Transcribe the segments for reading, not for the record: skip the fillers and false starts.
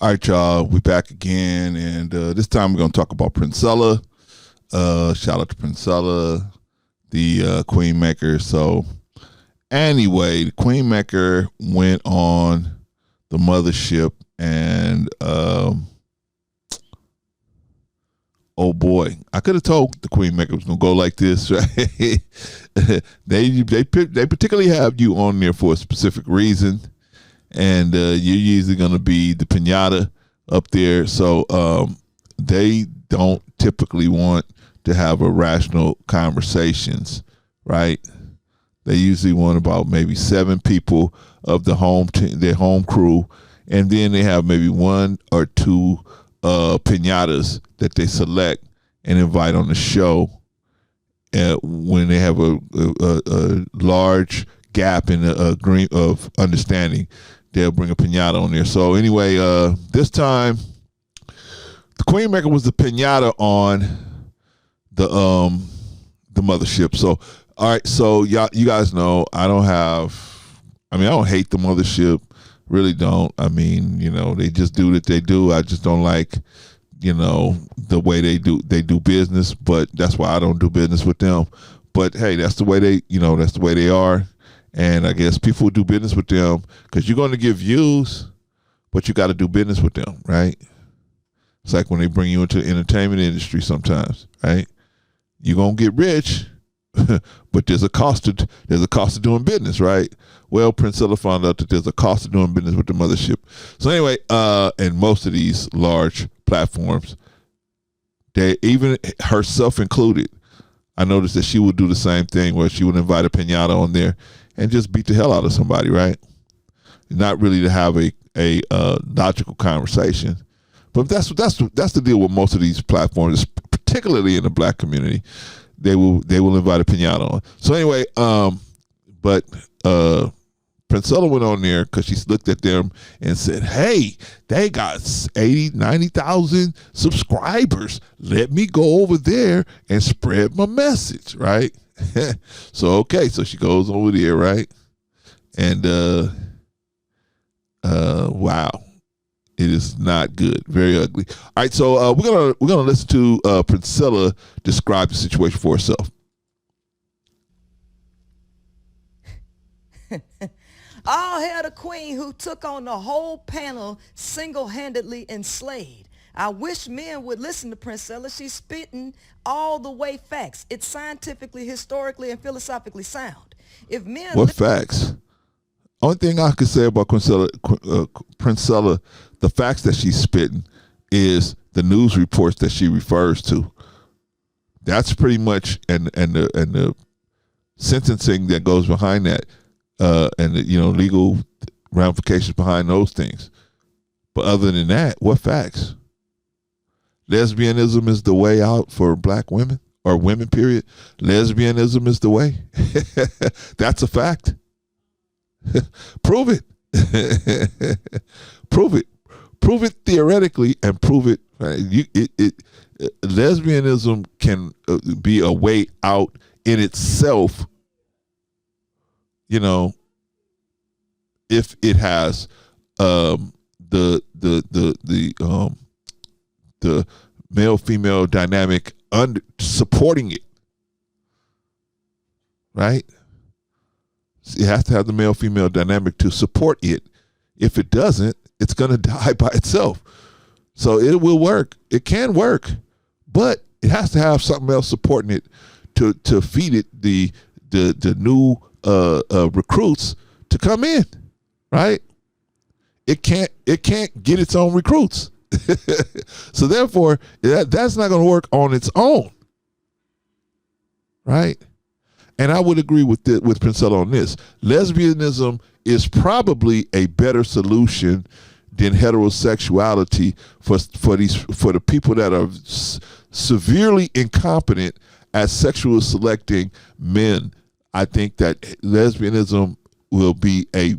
All right, y'all, we back again, and this time we're going to talk about Princella. Shout out to Princella, the Queen Maker. So, anyway, the Queen Maker went on the Mothership, and oh boy, I could have told the Queen Maker was going to go like this, right? they particularly have you on there for a specific reason. And you're usually going to be the pinata up there. So they don't typically want to have irrational conversations, right? They usually want about maybe 7 people of the their home crew. And then they have maybe 1 or 2 pinatas that they select and invite on the show when they have a large gap in the agreement of understanding. They'll bring a pinata on there. So anyway, this time the Queen Maker was the pinata on the Mothership. So all right, so you guys know I don't hate the Mothership, really don't. I mean, they just do what they do. I just don't like, the way they do business, but that's why I don't do business with them. But hey, that's the way they are. And I guess people will do business with them because you're going to get views, but you got to do business with them, right? It's like when they bring you into the entertainment industry sometimes, right? You're going to get rich, but there's a cost to doing business, right? Well, Princella found out that there's a cost to doing business with the Mothership. So anyway, and most of these large platforms, they, even herself included, I noticed that she would do the same thing where she would invite a pinata on there and just beat the hell out of somebody, right? Not really to have a logical conversation, but that's the deal with most of these platforms, particularly in the black community. They will invite a pinata on. So anyway, but Princella went on there because she looked at them and said, "Hey, they got 80, 90,000 subscribers. Let me go over there and spread my message," right? So she goes over there, right? And wow, it is not good, very ugly. All right, so we're gonna listen to Princella describe the situation for herself. All hail the queen who took on the whole panel single-handedly and slayed. I wish men would listen to Princella. She's spitting all the way facts. It's scientifically, historically, and philosophically sound. If men What facts? Only thing I could say about Princella, the facts that she's spitting is the news reports that she refers to. That's pretty much and the sentencing that goes behind that, and the, legal ramifications behind those things. But other than that, what facts? Lesbianism is the way out for black women, or women, period. Lesbianism is the way. That's a fact. Prove it. Prove it. Prove it theoretically and prove it. Lesbianism can be a way out in itself, if it has the male female dynamic supporting it, right? It has to have the male female dynamic to support it. If it doesn't, it's going to die by itself. So it will work. It can work, but it has to have something else supporting it to feed it the new recruits to come in, right? It can't get its own recruits. So therefore, that's not going to work on its own, right? And I would agree with Princella on this. Lesbianism is probably a better solution than heterosexuality for the people that are severely incompetent at sexual selecting men. I think that lesbianism will be a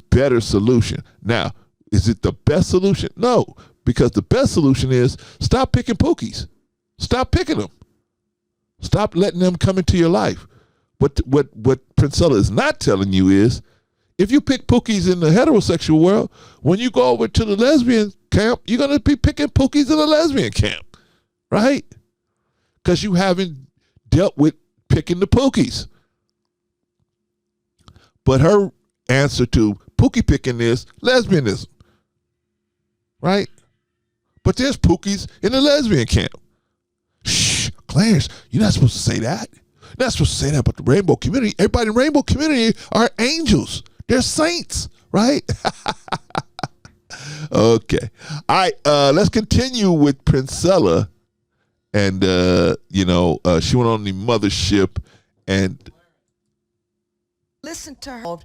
better solution. Now, is it the best solution? No, because the best solution is stop picking pookies. Stop picking them. Stop letting them come into your life. What Princella is not telling you is if you pick pookies in the heterosexual world, when you go over to the lesbian camp, you're going to be picking pookies in the lesbian camp, right? Because you haven't dealt with picking the pookies. But her answer to pookie picking is lesbianism, right? But there's pookies in the lesbian camp. Shh, Clarence, you're not supposed to say that. You're not supposed to say that about the rainbow community. Everybody in the rainbow community are angels. They're saints, right? Okay. All right, let's continue with Princella. And, she went on the Mothership and Listen to her,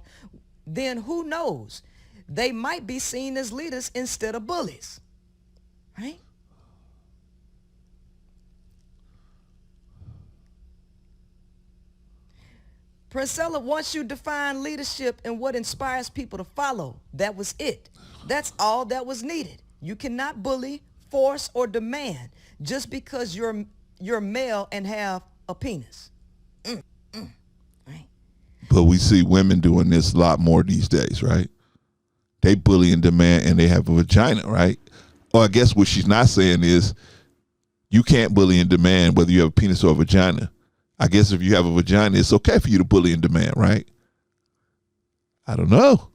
then who knows? They might be seen as leaders instead of bullies, right? Princella, once you define leadership and what inspires people to follow, that was it. That's all that was needed. You cannot bully, force, or demand just because you're male and have a penis. Right? but we see women doing this a lot more these days, right? They bully and demand and they have a vagina, right? Or I guess what she's not saying is you can't bully and demand whether you have a penis or a vagina. I guess if you have a vagina, it's okay for you to bully and demand, right? I don't know.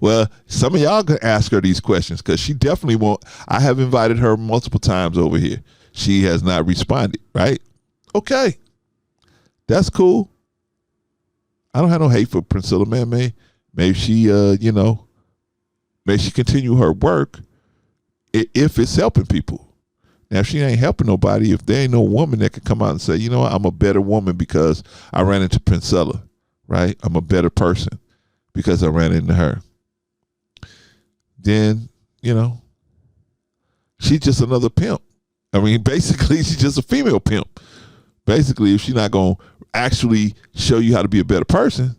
Well, some of y'all can ask her these questions because she definitely won't. I have invited her multiple times over here. She has not responded, right? Okay. That's cool. I don't have no hate for Princella, man. Maybe she, maybe she continue her work if it's helping people. Now, if she ain't helping nobody, if there ain't no woman that can come out and say, you know what, I'm a better woman because I ran into Princella, right? I'm a better person because I ran into her. Then, she's just another pimp. I mean, basically, she's just a female pimp. Basically, if she's not going to actually show you how to be a better person.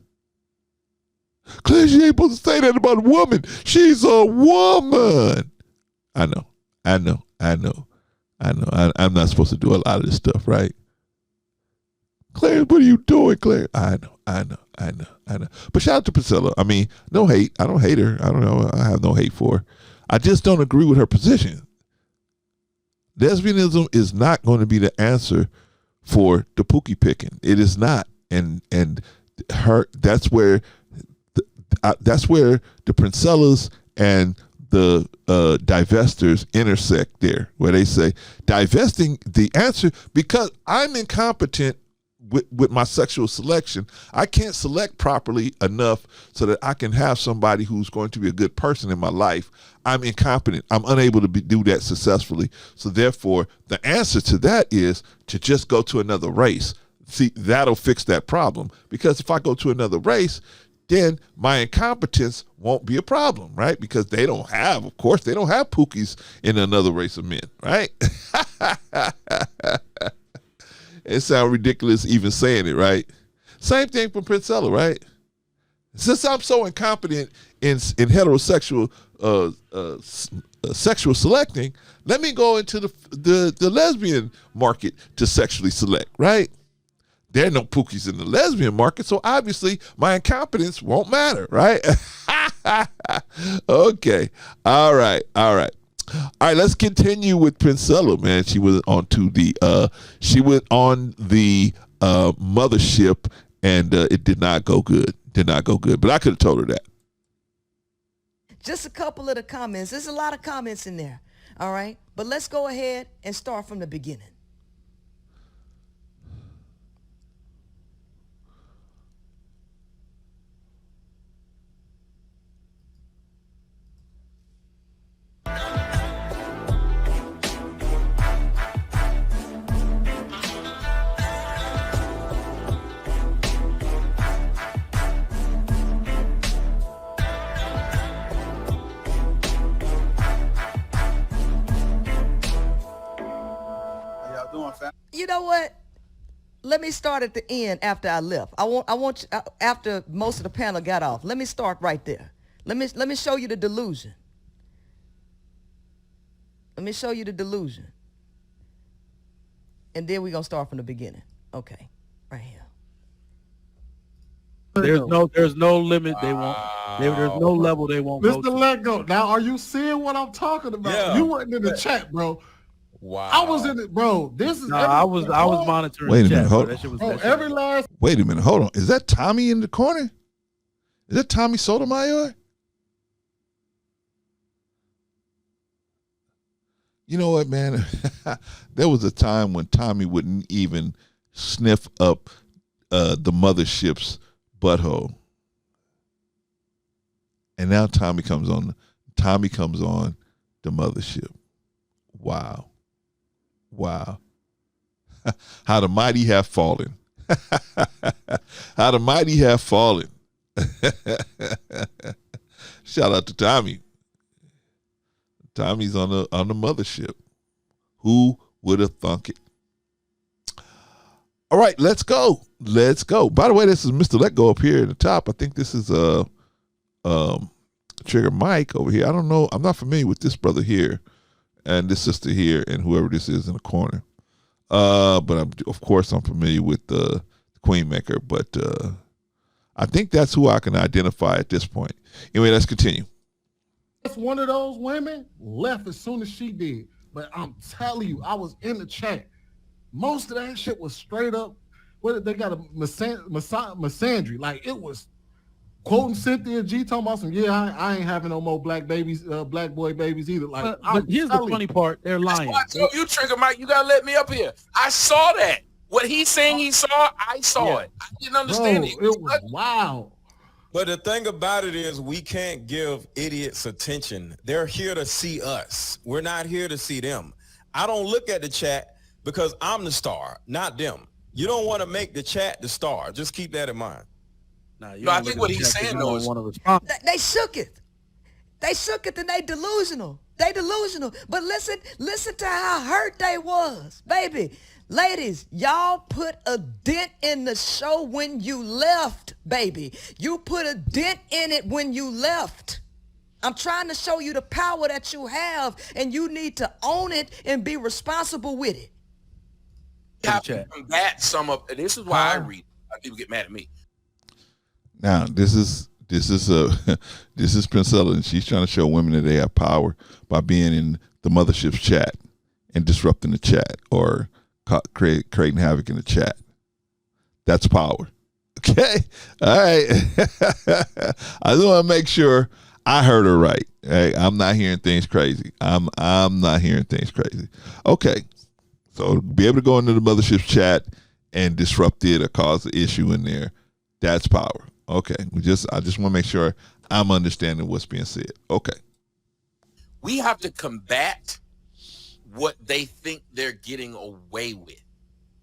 Claire, she ain't supposed to say that about a woman. She's a woman. I know. I'm not supposed to do a lot of this stuff, right? Claire, what are you doing, Claire? I know. But shout out to Priscilla. I mean, no hate. I don't hate her. I don't know. I have no hate for her. I just don't agree with her position. Lesbianism is not going to be the answer for the pookie picking. It is not. And her that's where the Princellas and the divestors intersect there, where they say divesting the answer because I'm incompetent with my sexual selection. I can't select properly enough so that I can have somebody who's going to be a good person in my life. I'm incompetent. I'm unable to do that successfully. So therefore, the answer to that is to just go to another race. See, that'll fix that problem. Because if I go to another race, then my incompetence won't be a problem, right? Because they don't have pookies in another race of men, right? It sounds ridiculous even saying it, right? Same thing for Princella, right? Since I'm so incompetent in heterosexual sexual selecting, let me go into the lesbian market to sexually select, right? There are no pookies in the lesbian market, so obviously my incompetence won't matter, right? Okay. All right. Let's continue with Princella, man. She went on the Mothership, and it did not go good. But I could have told her that. Just a couple of the comments. There's a lot of comments in there. All right. But let's go ahead and start from the beginning. You know what? Let me start at the end after I left. I want you, after most of the panel got off. Let me start right there. Let me show you the delusion. Let me show you the delusion. And then we're going to start from the beginning. Okay. Right here. There's no limit they won't. There's no level they won't go Mr. to. Let Go. Now, are you seeing what I'm talking about? Yeah. You weren't in the chat, bro. Wow. I was in it, bro. This is I was monitoring Wait a the minute, chat, hold bro. That shit was bro, that shit every was- last Wait a minute, hold on. Is that Tommy in the corner? Is that Tommy Sotomayor? You know what, man? There was a time when Tommy wouldn't even sniff up the mothership's butthole, and now Tommy comes on the mothership. Wow, wow! How the mighty have fallen! How the mighty have fallen! Shout out to Tommy. Tommy's on the mothership. Who would have thunk it? All right, let's go. Let's go. By the way, this is Mr. Let Go up here at the top. I think this is Trigger Mike over here. I don't know. I'm not familiar with this brother here and this sister here and whoever this is in the corner. But of course I'm familiar with the Queen Maker. But I think that's who I can identify at this point. Anyway, let's continue. one of those women left as soon as she did. But I'm telling you, I was in the chat. Most of that shit was straight up. What they got a misandry. Like it was quoting Cynthia G talking about some. Yeah, I ain't having no more black babies, black boy babies either. Like, but here's the funny part: they're lying. I told you, Trigger Mike, you gotta let me up here. I saw that. What he's saying he saw, I saw it. I didn't understand it. It was wild. But the thing about it is we can't give idiots attention. They're here to see us. We're not here to see them. I don't look at the chat because I'm the star, not them. You don't want to make the chat the star. Just keep that in mind. Nah, No, I think what he's saying though is They shook it. They shook it and they delusional. They delusional. But listen to how hurt they was. Baby, ladies, y'all put a dent in the show when you left, baby. You put a dent in it when you left. I'm trying to show you the power that you have, and you need to own it and be responsible with it. have to combat some of this is why I read. People get mad at me. Now, this is Princella, and she's trying to show women that they have power by being in the mothership's chat and disrupting the chat or creating havoc in the chat. That's power. Okay, all right. I just want to make sure I heard her right. Hey, I'm not hearing things crazy. I'm not hearing things crazy. Okay, so to be able to go into the mothership's chat and disrupt it or cause an issue in there, that's power. Okay, I just want to make sure I'm understanding what's being said. Okay. We have to combat what they think they're getting away with.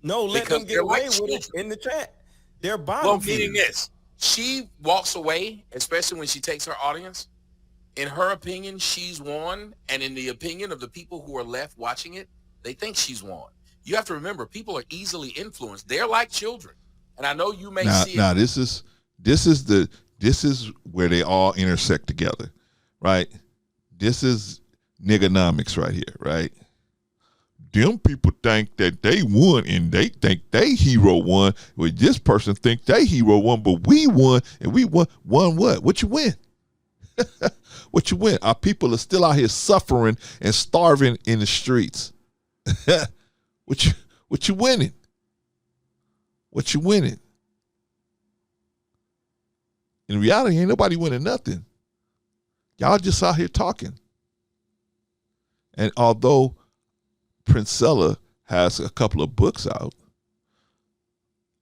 No, let them get away with it in the chat. They're bottom. Well, meaning this, she walks away, especially when she takes her audience. In her opinion, she's won, and in the opinion of the people who are left watching it, they think she's won. You have to remember, people are easily influenced. They're like children, and I know you may see. Now, this is where they all intersect together, right? This is niggonomics right here, right? Them people think that they won and they think they hero won. Well, this person think they hero won, but we won and we won what? What you win? What you win? Our people are still out here suffering and starving in the streets. What you winning? What you winning? In reality, ain't nobody winning nothing. Y'all just out here talking. And although Princella has a couple of books out,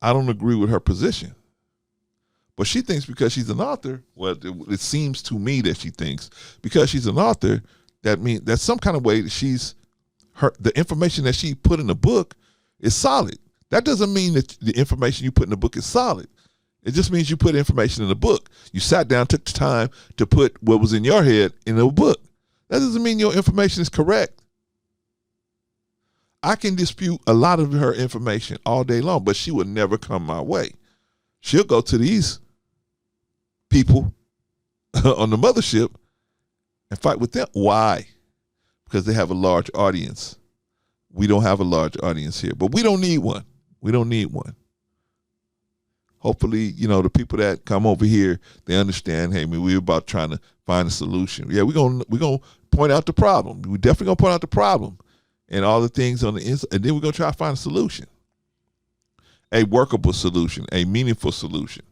I don't agree with her position. But she thinks because she's an author, well, it seems to me that she thinks because she's an author, that means that some kind of way the information that she put in the book is solid. That doesn't mean that the information you put in the book is solid. It just means you put information in the book. You sat down, took the time to put what was in your head in the book. That doesn't mean your information is correct. I can dispute a lot of her information all day long, but she would never come my way. She'll go to these people on the mothership and fight with them. Why? Because they have a large audience. We don't have a large audience here, but we don't need one. We don't need one. hopefully, the people that come over here, they understand, hey, man, we're about trying to find a solution. Yeah, we're gonna point out the problem. We're definitely gonna point out the problem and all the things on the inside, and then we're gonna try to find a solution. A workable solution, a meaningful solution.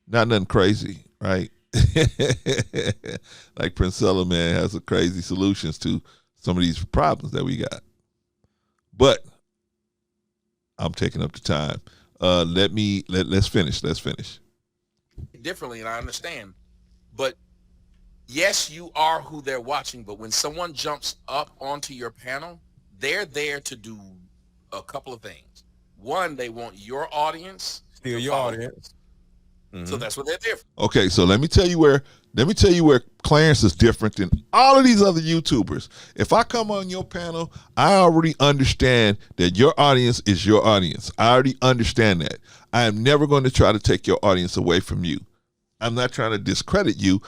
Not nothing crazy, right? Like Princella, man, has some crazy solutions to some of these problems that we got. But I'm taking up the time. Let's finish. Differently, and I understand. But yes, you are who they're watching, but when someone jumps up onto your panel, they're there to do a couple of things. One, they want your audience. Still your audience. So that's what they're there for. Okay, so let me tell you where Clarence is different than all of these other YouTubers. If I come on your panel, I already understand that your audience is your audience. I already understand that. I am never going to try to take your audience away from you. I'm not trying to discredit you.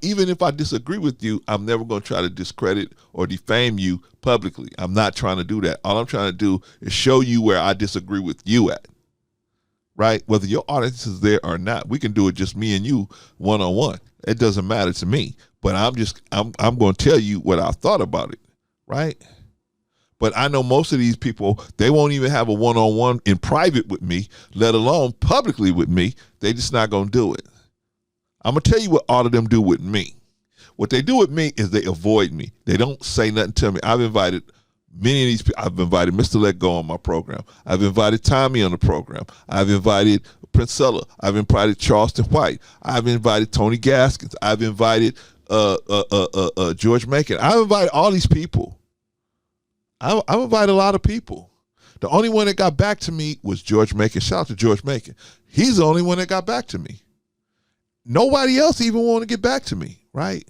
Even if I disagree with you, I'm never going to try to discredit or defame you publicly. I'm not trying to do that. All I'm trying to do is show you where I disagree with you at. Right? Whether your audience is there or not, we can do it just me and you one-on-one. It doesn't matter to me. But I'm going to tell you what I thought about it. Right? But I know most of these people, they won't even have a one-on-one in private with me, let alone publicly with me. They just not going to do it. I'm going to tell you what all of them do with me. What they do with me is they avoid me. They don't say nothing to me. I've invited many of these people. I've invited Mr. Let Go on my program. I've invited Tommy on the program. I've invited Princella. I've invited Charleston White. I've invited Tony Gaskins. I've invited George Macon. I've invited all these people. I've invited a lot of people. The only one that got back to me was George Macon. Shout out to George Macon. He's the only one that got back to me. Nobody else even want to get back to me, right?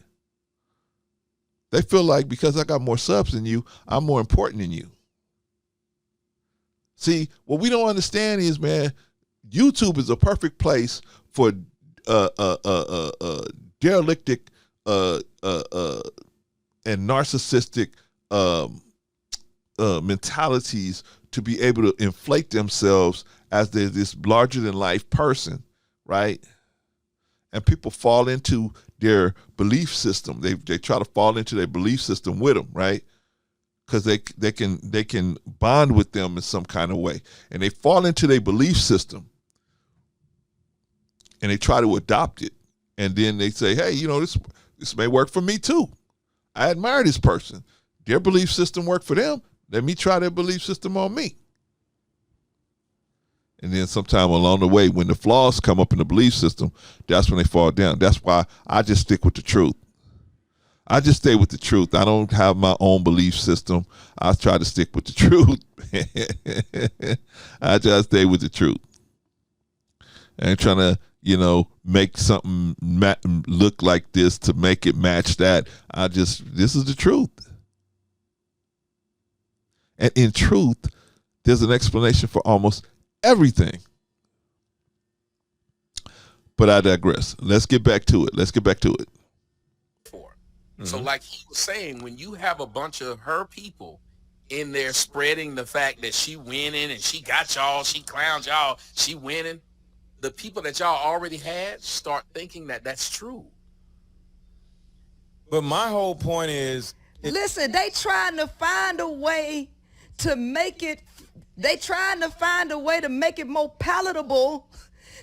They feel like because I got more subs than you, I'm more important than you. See, what we don't understand is, man, YouTube is a perfect place for derelictic and narcissistic mentalities to be able to inflate themselves as they're this larger than life person, right? And people fall into their belief system. They try to fall into their belief system with them, right? Because they can bond with them in some kind of way, and they fall into their belief system, and they try to adopt it, and then they say, "Hey, this may work for me too. I admire this person. Their belief system worked for them. Let me try their belief system on me." And then sometime along the way, when the flaws come up in the belief system, that's when they fall down. That's why I just stick with the truth. I just stay with the truth. I don't have my own belief system. I try to stick with the truth. I just stay with the truth. I ain't trying to, make something look like this to make it match that. This is the truth. And in truth, there's an explanation for almost everything. But I digress. Let's get back to it. So like he was saying, when you have a bunch of her people in there spreading the fact that she winning and she got y'all, she clowns y'all, she winning, the people that y'all already had start thinking that that's true. But my whole point is, listen, they trying to find a way to make it more palatable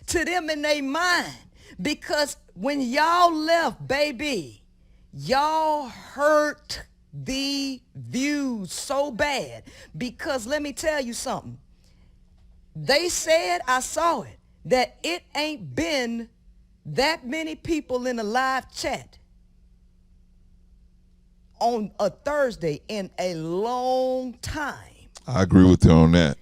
to them in their mind. Because when y'all left, baby, y'all hurt the views so bad. Because let me tell you something. They said, I saw it, that it ain't been that many people in a live chat on a Thursday in a long time. I agree with you on that.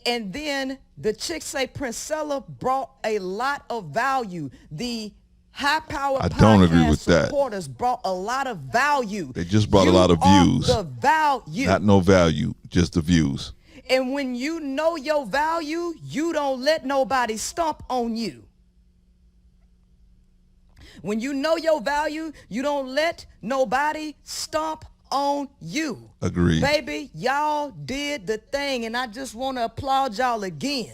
And then the chicks say Princella brought a lot of value. The high power I don't agree with that. supporters brought a lot of value. They just brought a lot of views. The value. Not no value, just the views. And when you know your value, you don't let nobody stomp on you. When you know your value, you don't let nobody stomp on you. Agreed. Baby, y'all did the thing, and I just want to applaud y'all again.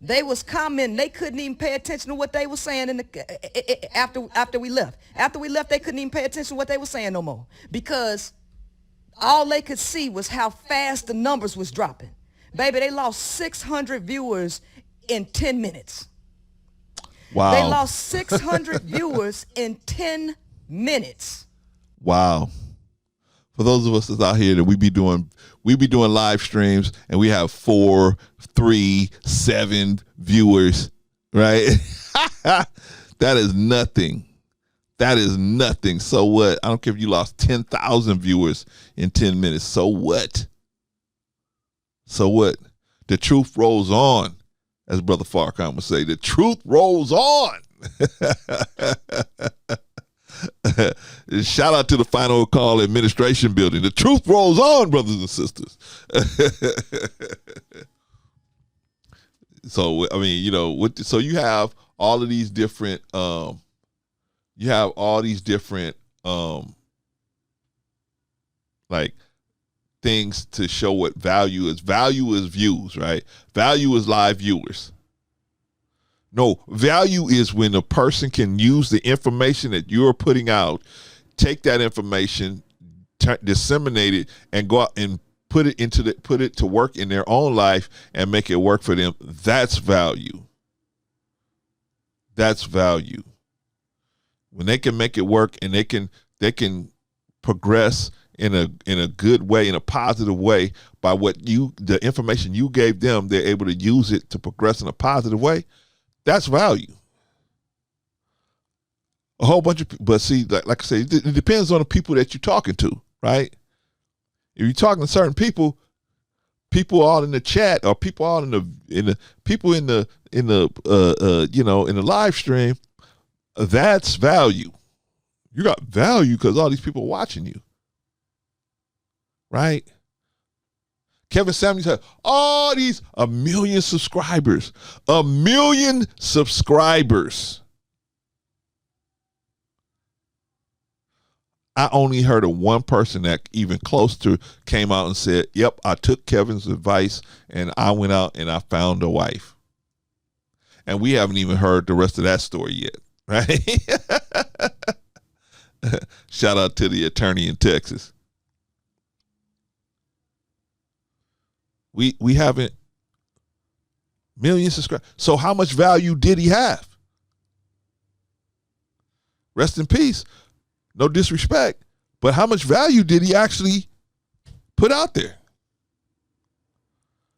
They was commenting. They couldn't even pay attention to what they were saying after we left. After we left, they couldn't even pay attention to what they were saying no more because all they could see was how fast the numbers was dropping. Baby, they lost 600 viewers in 10 minutes. Wow. They lost 600 viewers in 10 minutes. Wow. For those of us that's out here that we be doing live streams and we have 4, 3, 7 viewers, right? That is nothing. That is nothing. So what? I don't care if you lost 10,000 viewers in 10 minutes. So what? So what? The truth rolls on, as Brother Farrakhan would say. The truth rolls on. Shout out to the Final Call Administration Building. The truth rolls on, brothers and sisters. So, I mean, you know, so you have all of these different, like things to show what value is. Value is views, right? Value is live viewers. No, value is when a person can use the information that you're putting out, take that information, disseminate it, and go out and put it to work in their own life and make it work for them. That's value. That's value. When they can make it work and they can progress in a good way, in a positive way, by the information you gave them, they're able to use it to progress in a positive way. That's value. A whole bunch of people, but see, like I say, it depends on the people that you're talking to, right? If you're talking to certain people all in the chat, or people all in the live stream, that's value. You got value because all these people watching you, right? Kevin Samuels had all these 1 million subscribers. 1 million subscribers. I only heard of one person that even close to came out and said, yep, I took Kevin's advice and I went out and I found a wife. And we haven't even heard the rest of that story yet, right? Shout out to the attorney in Texas. We haven't millions subscribers. So how much value did he have? Rest in peace. No disrespect, but how much value did he actually put out there?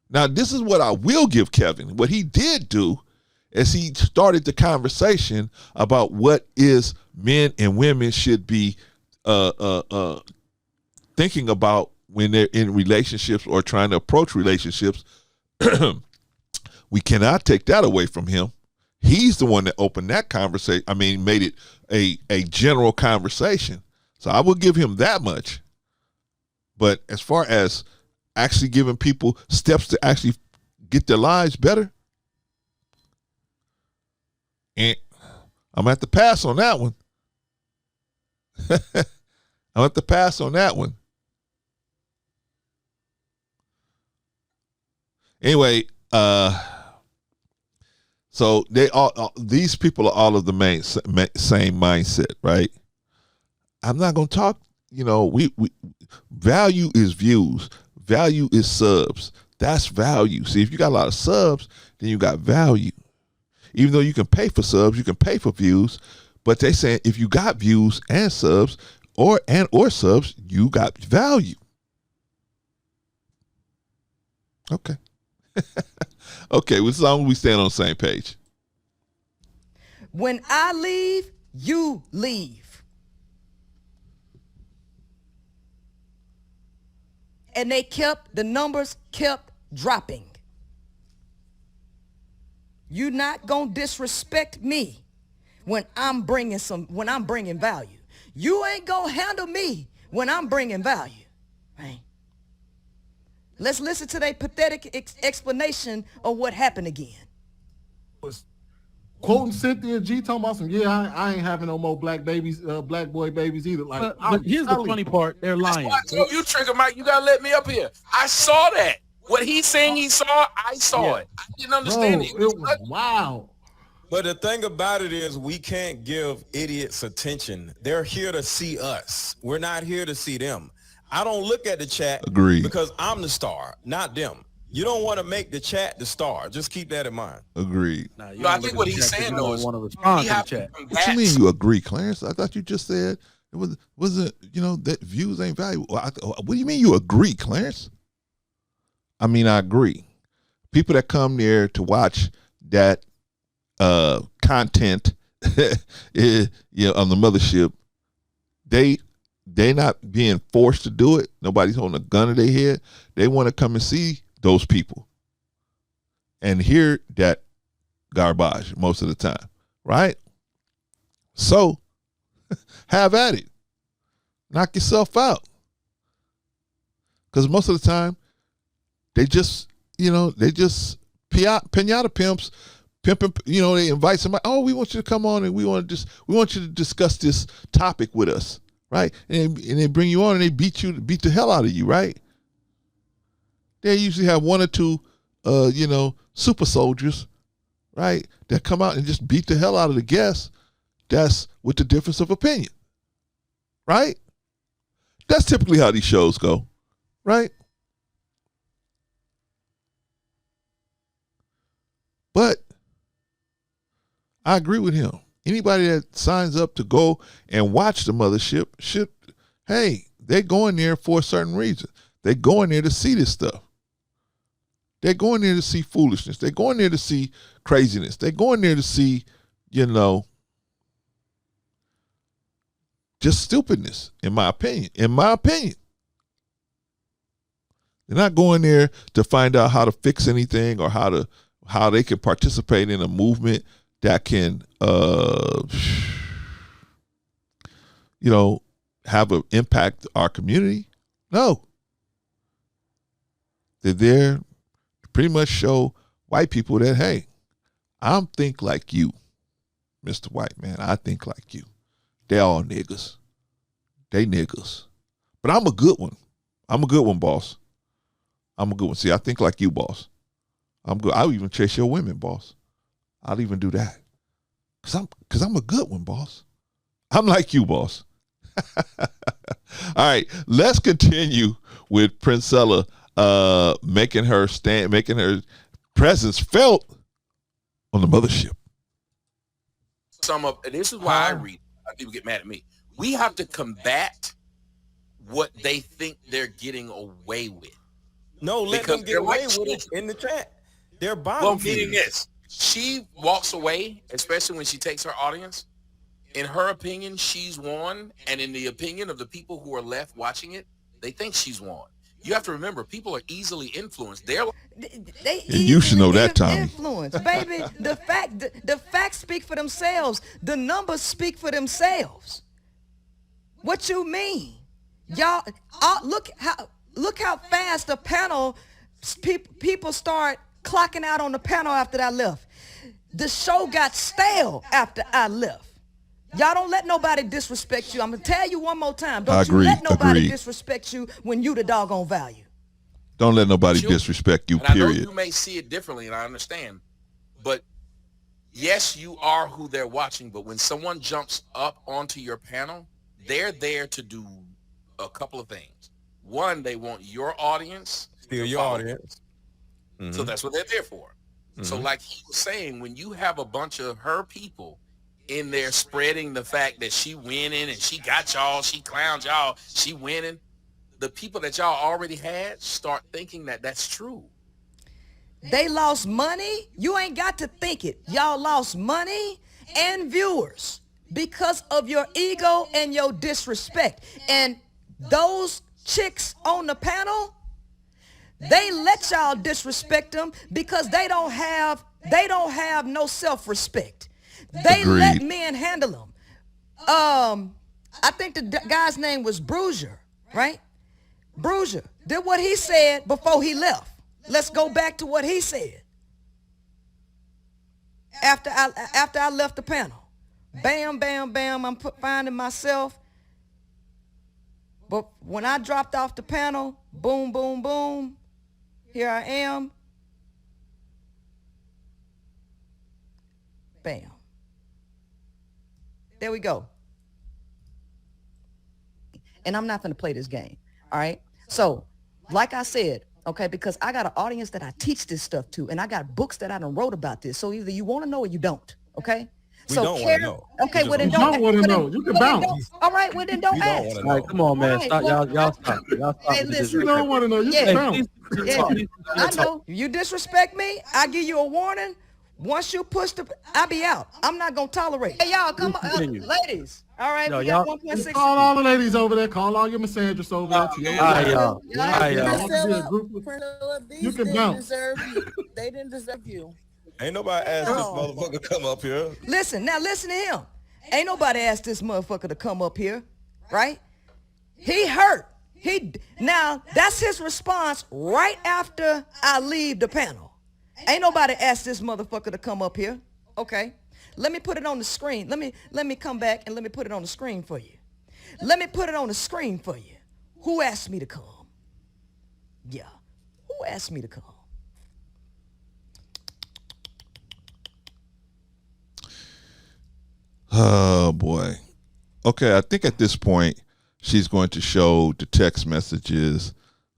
Now, this is what I will give Kevin. What he did do is he started the conversation about what is men and women should be thinking about when they're in relationships or trying to approach relationships. We cannot take that away from him. He's the one that opened that conversation. I mean, made it a general conversation. So I will give him that much. But as far as actually giving people steps to actually get their lives better, and I'm going to have to pass on that one. I'm going to have to pass on that one. Anyway, so these people are all of the same mindset, right? I'm not going to talk, we value is views. Value is subs. That's value. See, if you got a lot of subs, then you got value. Even though you can pay for subs, you can pay for views, but they saying if you got views and subs or subs, you got value. Okay. Okay, as long as we stand on the same page. When I leave, you leave. And the numbers kept dropping. You're not going to disrespect me when I'm bringing value. You ain't going to handle me when I'm bringing value. Right? Let's listen to their pathetic explanation of what happened again. Quoting Cynthia G talking about some, I ain't having no more black babies, black boy babies either. Like, but here's the funny part: they're lying. That's why I told you, Trigger Mike, you gotta let me up here. I saw that. What he's saying he saw, I saw it. I didn't understand Bro, it. it was wild. But the thing about it is we can't give idiots attention. They're here to see us. We're not here to see them. I don't look at the chat Agreed. because I'm the star, not them. You don't want to make the chat the star. Just keep that in mind. Agreed. Nah, you No, I don't think look what at the he's chat 'cause saying you though don't is want to respond we to the have to chat. What you mean you agree, Clarence? I thought you just said it wasn't, that views ain't valuable. What do you mean you agree, Clarence? I mean, I agree. People that come there to watch that content on the mothership, they not being forced to do it. Nobody's holding a gun to their head. They want to come and see those people and hear that garbage most of the time, right? So have at it. Knock yourself out. Because most of the time, they just pinata pimps, pimping, they invite somebody, oh, we want you to come on and we want you to discuss this topic with us, right? And they bring you on and they beat the hell out of you, right? They usually have one or two, super soldiers, right, that come out and just beat the hell out of the guests. That's with the difference of opinion, right? That's typically how these shows go, right? But I agree with him. Anybody that signs up to go and watch the mothership they're going there for a certain reason. They're going there to see this stuff. They're going there to see foolishness. They're going there to see craziness. They're going there to see, just stupidness, in my opinion. They're not going there to find out how to fix anything or how they can participate in a movement that can, have an impact our community. No. They're there to pretty much show white people that, hey, I think like you, Mr. White Man. I think like you. They all niggas. They niggas. But I'm a good one. I'm a good one, boss. I'm a good one. See, I think like you, boss. I'm good. I'll even chase your women, boss. I'll even do that. Cause I'm a good one, boss. I'm like you, boss. All right, let's continue with Princella making her presence felt on the mothership. This is why I read. People get mad at me. We have to combat what they think they're getting away with. No, let Because them get away with it in the chat. They're bottom Well, meaning this, she walks away, especially when she takes her audience. In her opinion, she's won, and in the opinion of the people who are left watching it, they think she's won. You have to remember, people are easily influenced. You should know that, Tommy. Influence, baby. The facts speak for themselves. The numbers speak for themselves. What you mean, y'all? Look how fast the panel people start clocking out on the panel after I left. The show got stale after I left. Y'all don't let nobody disrespect you. I'm going to tell you one more time. Don't you let nobody disrespect you when you the doggone value. Don't let nobody disrespect you, period. I know you may see it differently, and I understand. But, yes, you are who they're watching. But when someone jumps up onto your panel, they're there to do a couple of things. One, they want your audience. Steal your audience. Mm-hmm. So that's what they're there for. Mm-hmm. So like he was saying, when you have a bunch of her people in there spreading the fact that she winning and she got y'all, she clowned y'all, she winning, the people that y'all already had start thinking that that's true. They lost money. You ain't got to think it. Y'all lost money and viewers because of your ego and your disrespect. And those chicks on the panel, they let y'all disrespect them because they don't have no self-respect. They Agreed. let men handle them. I think the guy's name was Bruiser, right? Bruiser did what he said before he left. Let's go back to what he said after I left the panel. Bam, bam, bam. I'm finding myself. But when I dropped off the panel, boom, boom, boom. Here I am. Bam. There we go. And I'm not going to play this game. All right. So, like I said, okay, because I got an audience that I teach this stuff to, and I got books that I done wrote about this. So either you want to know or you don't. Okay. We So don't want to know. Okay, well then You don't want to well, know. then- You can well, then bounce. don't- All right, well then don't We don't ask. want to All know. right, come on, man. All right, Stop, well, y'all stop. Y'all stop Hey, with this listen. You don't disrespect. want to know. You Yeah, can Hey, bounce. please, Yeah, please, I know. You disrespect me, I give you a warning. Once you push I be out. I'm not gonna tolerate. Hey, y'all, come on, Continue. ladies. All right, No, we got y'all- 1.6. Call all the ladies over there. Call all your misandrists over there. To your All right, y'all. Yeah, All right, yeah. y'all. Y'all can be a group of- Priscilla, these You can didn't bounce. deserve you. They didn't deserve you. Ain't nobody asked this No. motherfucker to come up here. Listen to him. Ain't nobody asked this motherfucker to come up here, right? He hurt. Now that's his response right after I leave the panel. Ain't nobody asked this motherfucker to come up here. Okay. Let me put it on the screen. Let me come back and let me put it on the screen for you. Let me put it on the screen for you. Who asked me to come? Yeah. Who asked me to come? Oh boy. Okay, I think at this point she's going to show the text messages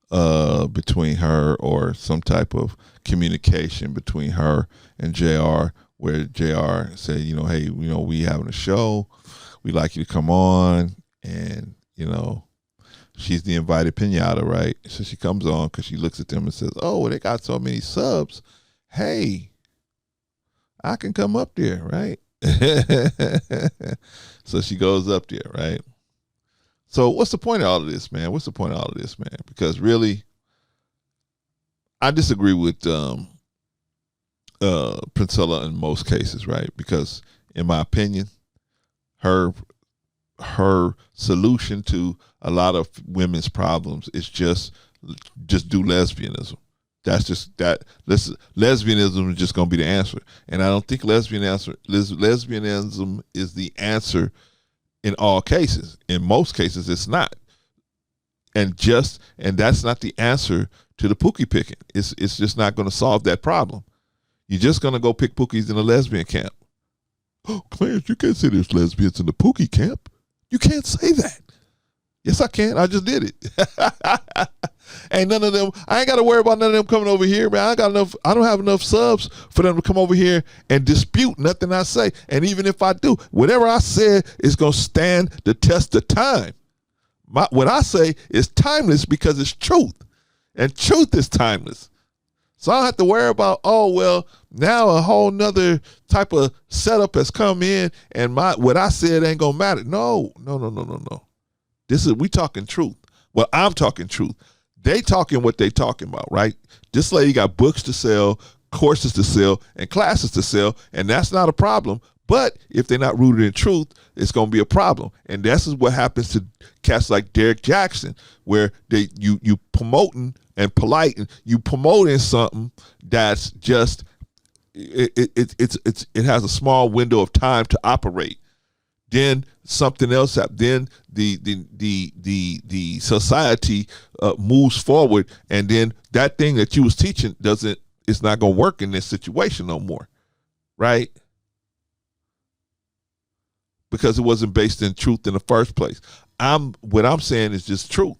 between her, or some type of communication between her and JR, where JR said, hey, we having a show. We'd like you to come on. And, she's the invited pinata, right? So she comes on because she looks at them and says, oh, well, they got so many subs. Hey, I can come up there, right? So she goes up there, right? So what's the point of all of this, man? Because really, I disagree with Princella in most cases, right? Because in my opinion, her solution to a lot of women's problems is just do lesbianism. That's just that. Lesbianism is just going to be the answer, and I don't think lesbianism is the answer in all cases. In most cases, it's not, and that's not the answer to the pookie picking. It's just not going to solve that problem. You're just going to go pick pookies in a lesbian camp. Oh, Clarence, you can't say there's lesbians in the pookie camp. You can't say that. Yes, I can. I just did it. Ain't none of them. I ain't got to worry about none of them coming over here, man. I don't have enough subs for them to come over here and dispute nothing I say. And even if I do, whatever I said is going to stand the test of time. What I say is timeless because it's truth. And truth is timeless. So I don't have to worry about, oh, well, now a whole nother type of setup has come in and what I said ain't going to matter. No. We talking truth. Well, I'm talking truth. They talking what they talking about, right? This lady got books to sell, courses to sell, and classes to sell, and that's not a problem. But if they're not rooted in truth, it's going to be a problem. And this is what happens to cats like Derek Jackson, where you promoting and polite, and you promoting something that's just it has a small window of time to operate. Then something else happens. Then the society moves forward, and then that thing that you was teaching it's not going to work in this situation no more, right? Because it wasn't based in truth in the first place. What I'm saying is just truth.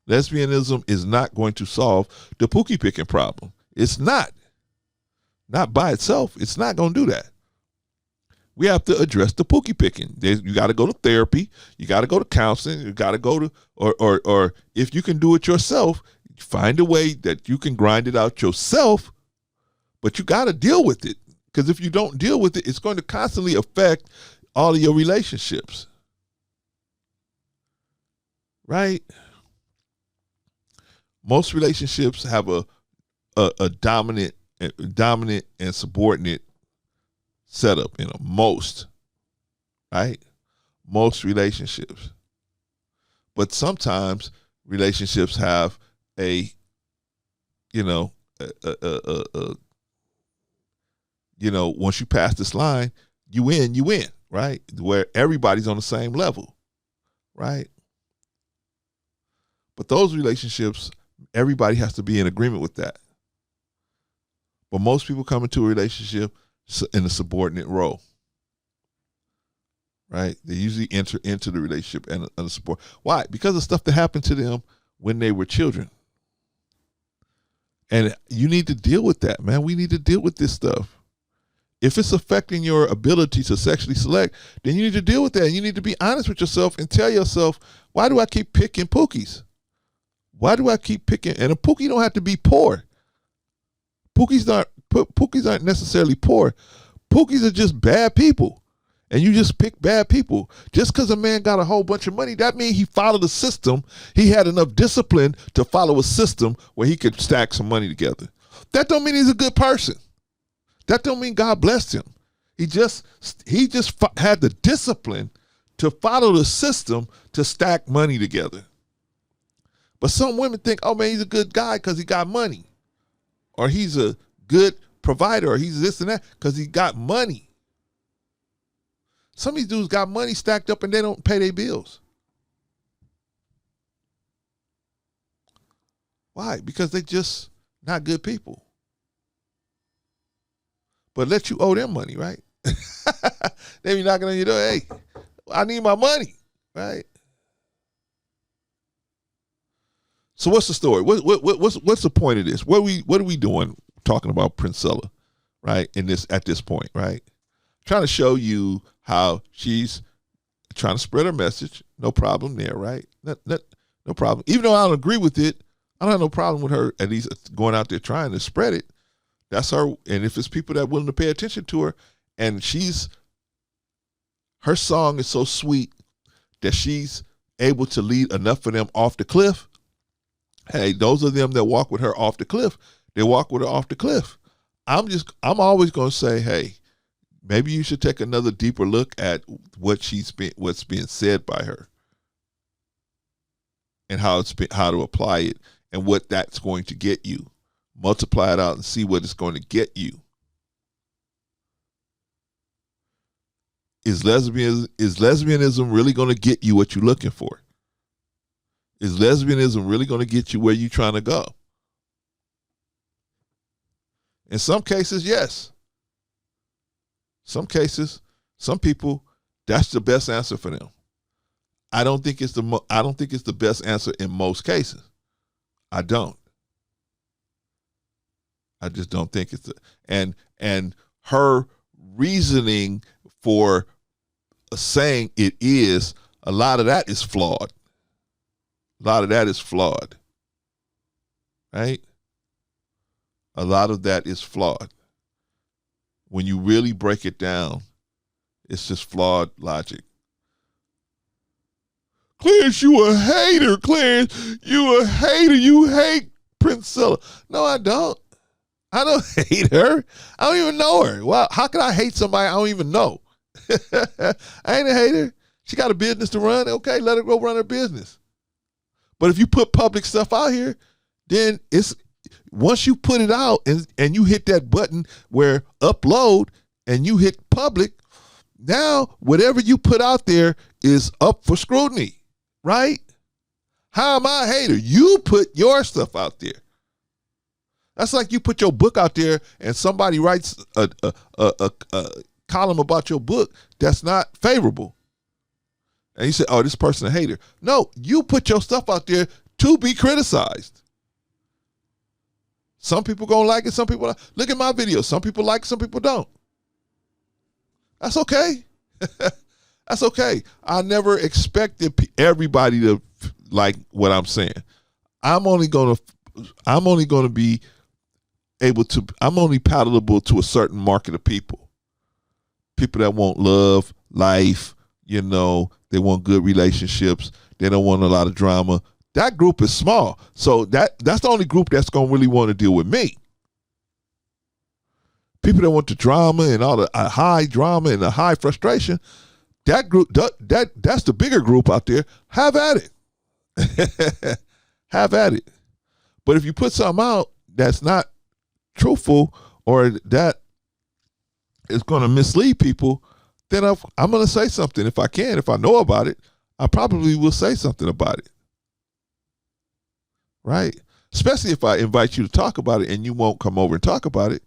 Lesbianism is not going to solve the pookie picking problem. It's not by itself. It's not going to do that. We have to address the pookie picking. You got to go to therapy. You got to go to counseling. You got to go to, or if you can do it yourself, find a way that you can grind it out yourself. But you got to deal with it, because if you don't deal with it, it's going to constantly affect all of your relationships. Right? Most relationships have a dominant and subordinate setup in them. Most relationships. But sometimes relationships have once you pass this line, you win, right? Where everybody's on the same level, right? But those relationships Everybody has to be in agreement with that. But most people come into a relationship in a subordinate role. Right? They usually enter into the relationship and a support. Why? Because of stuff that happened to them when they were children. And you need to deal with that, man. We need to deal with this stuff. If it's affecting your ability to sexually select, then you need to deal with that. And you need to be honest with yourself and tell yourself, why do I keep picking pookies? Why do I keep picking? And a pookie don't have to be poor. Pookies aren't necessarily poor. Pookies are just bad people. And you just pick bad people. Just because a man got a whole bunch of money, that means he followed a system. He had enough discipline to follow a system where he could stack some money together. That don't mean he's a good person. That don't mean God blessed him. He just had the discipline to follow the system to stack money together. But some women think, oh man, he's a good guy because he got money. Or he's a good provider, or he's this and that because he got money. Some of these dudes got money stacked up and they don't pay their bills. Why? Because they just not good people. But let you owe them money, right? They be knocking on your door, hey, I need my money, right? So what's the story? What's the point of this? What are we doing talking about Princella, right? At this point, right? Trying to show you how she's trying to spread her message. No problem there, right? No problem. Even though I don't agree with it, I don't have no problem with her at least going out there trying to spread it. That's her. And if it's people that are willing to pay attention to her, and her song is so sweet that she's able to lead enough of them off the cliff. Hey, those are them that walk with her off the cliff. They walk with her off the cliff. I'm always going to say, hey, maybe you should take another deeper look at what's being said by her, and how to apply it and what that's going to get you. Multiply it out and see what it's going to get you. Is lesbianism really going to get you what you're looking for? Is lesbianism really going to get you where you're trying to go? In some cases, yes. Some cases, some people, that's the best answer for them. I don't think it's the best answer in most cases. I don't. I just don't think it's and her reasoning for saying it is, a lot of that is flawed. A lot of that is flawed. Right? A lot of that is flawed. When you really break it down, it's just flawed logic. Clarence, you a hater, Clarence. You a hater. You hate Princella. No, I don't. I don't hate her. I don't even know her. Well, how can I hate somebody I don't even know? I ain't a hater. She got a business to run. Okay, let her go run her business. But if you put public stuff out here, then once you put it out and you hit that button where upload and you hit public, now whatever you put out there is up for scrutiny, right? How am I a hater? You put your stuff out there. That's like you put your book out there and somebody writes a column about your book that's not favorable. And you say, oh, this person a hater. No, you put your stuff out there to be criticized. Some people gonna like it, some people don't. Look at my videos. Some people like it, some people don't. That's okay. That's okay. I never expected everybody to like what I'm saying. I'm only gonna be I'm only palatable to a certain market of people. People that want love, life, they want good relationships. They don't want a lot of drama. That group is small. So that's the only group that's going to really want to deal with me. People that want the drama and all the high drama and the high frustration, that group, that's the bigger group out there. Have at it. Have at it. But if you put something out that's not truthful or that is going to mislead people, then I'm going to say something. If I can, if I know about it, I probably will say something about it. Right? especially if I invite you to talk about it and you won't come over and talk about it.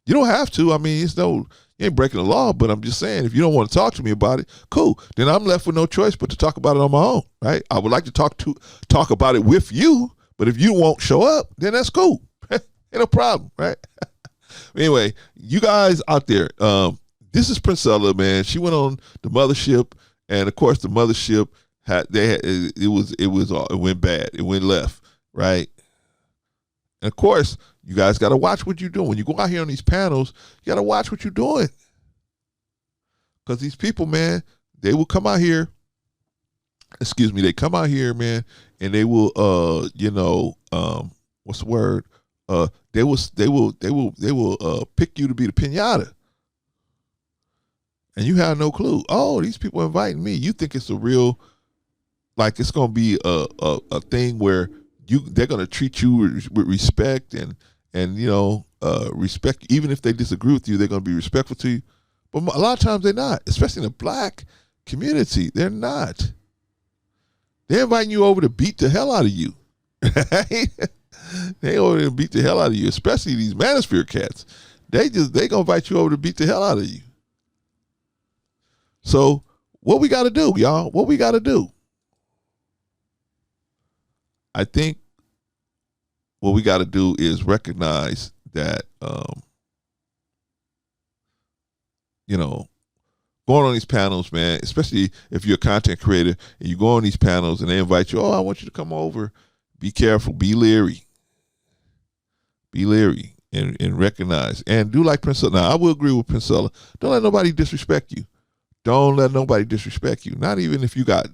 You don't have to. I mean, you ain't breaking the law, but I'm just saying, if you don't want to talk to me about it, cool. Then I'm left with no choice but to talk about it on my own, right? I would like to talk about it with you, but if you won't show up, then that's cool. Ain't no problem, right? Anyway, you guys out there, this is Princella, man. She went on the Mothership, and of course, the Mothership it went bad. It went left, right? And of course, you guys got to watch what you're doing. When you go out here on these panels, you got to watch what you're doing. Because these people, man, they will come out here. They come out here, man, and they will, what's the word? They will pick you to be the pinata. And you have no clue. Oh, these people are inviting me. You think it's a real, like it's going to be a thing where they're going to treat you with respect and respect. Even if they disagree with you, they're going to be respectful to you. But a lot of times they're not, especially in the black community. They're not. They're inviting you over to beat the hell out of you. Right? They over there beat the hell out of you, especially these manosphere cats. They gonna invite you over to beat the hell out of you. So what we got to do, y'all? What we got to do? I think what we got to do is recognize that, going on these panels, man, especially if you're a content creator and you go on these panels and they invite you, oh, I want you to come over. Be careful. Be leery. Be leery and recognize. And do like Princella. Now, I will agree with Princella. Don't let nobody disrespect you. Don't let nobody disrespect you. Not even if you got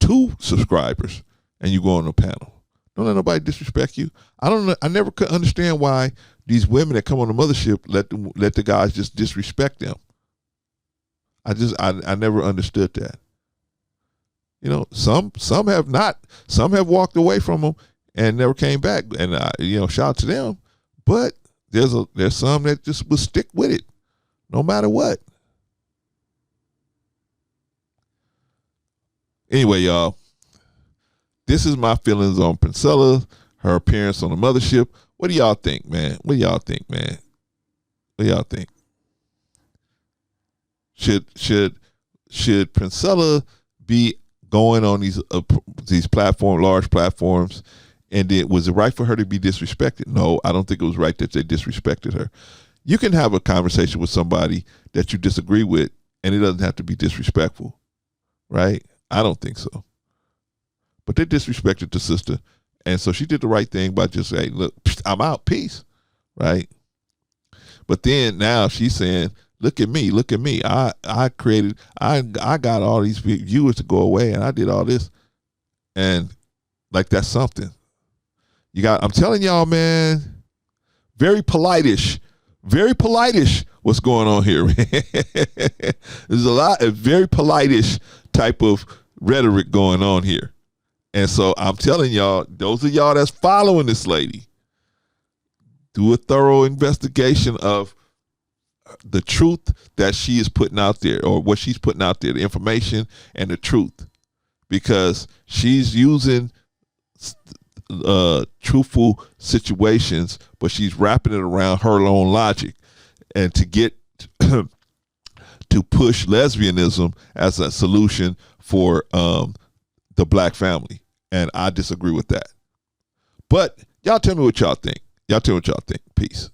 2 subscribers and you go on a panel. Don't let nobody disrespect you. I never could understand why these women that come on the Mothership let the guys just disrespect them. I never understood that. Some have not. Some have walked away from them and never came back. And shout out to them. But there's some that just will stick with it, no matter what. Anyway, y'all, this is my feelings on Princella, her appearance on the Mothership. What do y'all think, man? What do y'all think? Should Princella be going on these large platforms, and was it right for her to be disrespected? No, I don't think it was right that they disrespected her. You can have a conversation with somebody that you disagree with, and it doesn't have to be disrespectful, right? I don't think so. But they disrespected the sister, and so she did the right thing by just saying, look, I'm out, peace, right? But then now she's saying, look at me. I got all these viewers to go away, and I did all this. And like, that's something. I'm telling y'all, man, very polite-ish what's going on here, man. There's a lot of very polite-ish type of rhetoric going on here. And so I'm telling y'all, those of y'all that's following this lady, do a thorough investigation of the truth that she is putting out there, or what she's putting out there, the information and the truth, because she's using truthful situations, but she's wrapping it around her own logic, and to get to push lesbianism as a solution for the black family. And I disagree with that. But y'all tell me what y'all think. Peace.